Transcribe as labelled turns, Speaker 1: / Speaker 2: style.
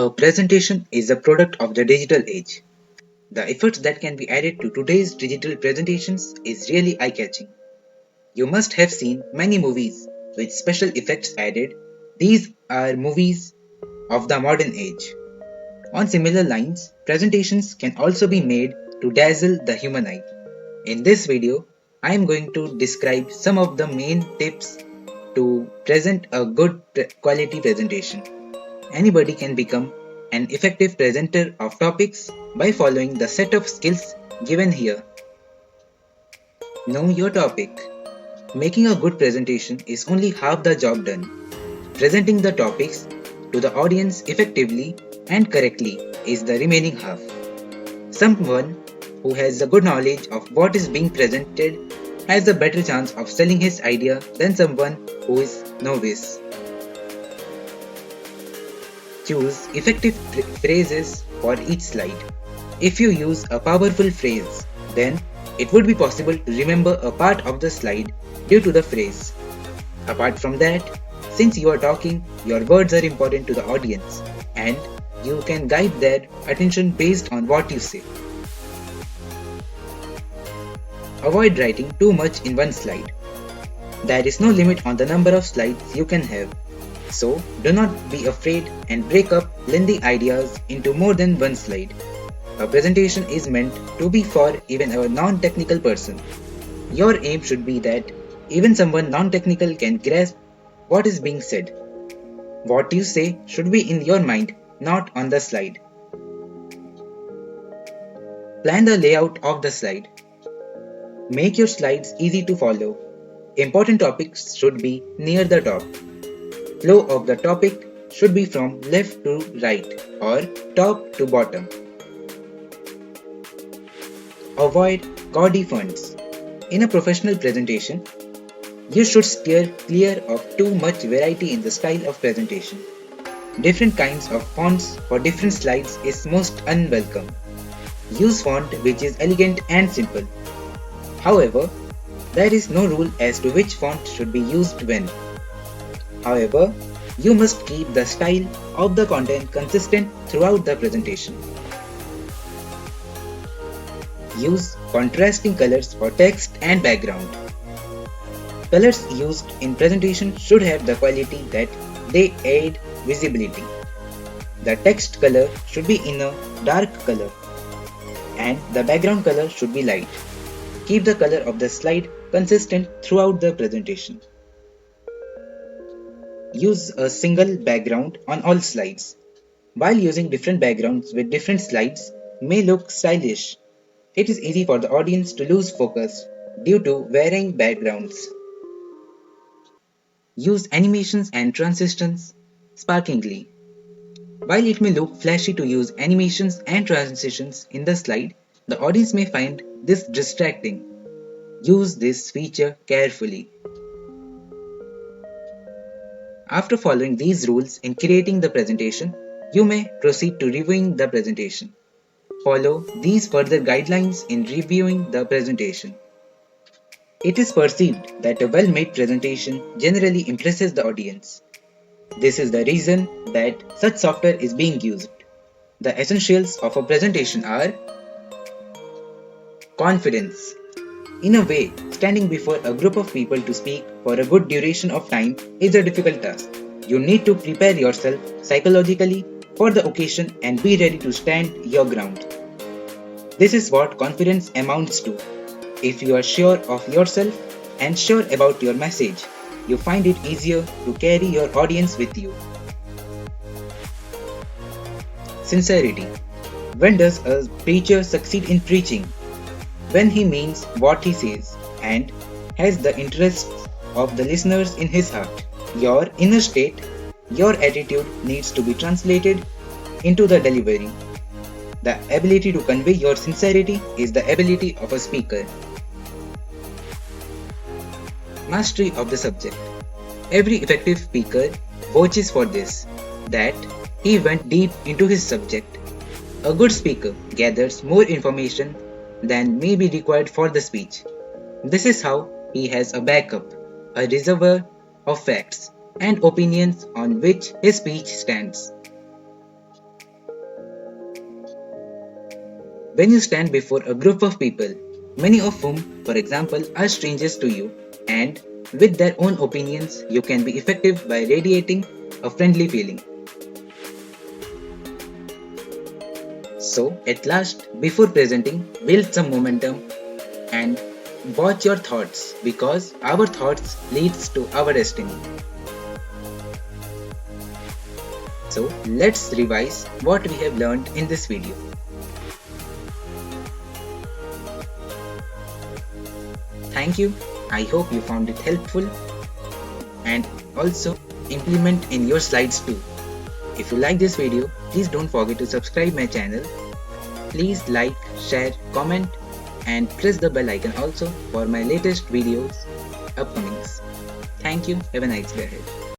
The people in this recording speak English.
Speaker 1: A presentation is a product of the digital age. The efforts that can be added to today's digital presentations is really eye-catching. You must have seen many movies with special effects added. These are movies of the modern age. On similar lines, presentations can also be made to dazzle the human eye. In this video, I am going to describe some of the main tips to present a good quality presentation. Anybody can become an effective presenter of topics by following the set of skills given here. Know your topic. Making a good presentation is only half the job done. Presenting the topics to the audience effectively and correctly is the remaining half. Someone who has a good knowledge of what is being presented has a better chance of selling his idea than someone who is novice. Choose effective phrases for each slide. If you use a powerful phrase, then it would be possible to remember a part of the slide due to the phrase. Apart from that, since you are talking, your words are important to the audience and you can guide their attention based on what you say. Avoid writing too much in one slide. There is no limit on the number of slides you can have. So, do not be afraid and break up lengthy ideas into more than one slide. A presentation is meant to be for even a non-technical person. Your aim should be that even someone non-technical can grasp what is being said. What you say should be in your mind, not on the slide. Plan the layout of the slide. Make your slides easy to follow. Important topics should be near the top. Flow of the topic should be from left to right or top to bottom. Avoid gaudy fonts. In a professional presentation, you should steer clear of too much variety in the style of presentation. Different kinds of fonts for different slides is most unwelcome. Use font which is elegant and simple. However, there is no rule as to which font should be used when. However, you must keep the style of the content consistent throughout the presentation. Use contrasting colors for text and background. Colors used in presentation should have the quality that they aid visibility. The text color should be in a dark color and the background color should be light. Keep the color of the slide consistent throughout the presentation. Use a single background on all slides. While using different backgrounds with different slides may look stylish, it is easy for the audience to lose focus due to varying backgrounds. Use animations and transitions sparkingly. While it may look flashy to use animations and transitions in the slide, the audience may find this distracting. Use this feature carefully. After following these rules in creating the presentation, you may proceed to reviewing the presentation. Follow these further guidelines in reviewing the presentation. It is perceived that a well-made presentation generally impresses the audience. This is the reason that such software is being used. The essentials of a presentation are confidence. In a way, standing before a group of people to speak for a good duration of time is a difficult task. You need to prepare yourself psychologically for the occasion and be ready to stand your ground. This is what confidence amounts to. If you are sure of yourself and sure about your message, you find it easier to carry your audience with you. Sincerity. When does a preacher succeed in preaching? When he means what he says and has the interests of the listeners in his heart. Your inner state, your attitude needs to be translated into the delivery. The ability to convey your sincerity is the ability of a speaker. Mastery of the subject. Every effective speaker vouches for this, that he went deep into his subject. A good speaker gathers more information than may be required for the speech. This is how he has a backup, a reservoir of facts and opinions on which his speech stands. When you stand before a group of people, many of whom, for example, are strangers to you, and with their own opinions, you can be effective by radiating a friendly feeling. So, at last, before presenting, build some momentum and watch your thoughts because our thoughts leads to our destiny. So, let's revise what we have learned in this video. Thank you. I hope you found it helpful and also implement in your slides too. If you like this video, please don't forget to subscribe my channel. Please like, share, comment and press the bell icon also for my latest videos upcomings. Thank you. Have a nice day ahead.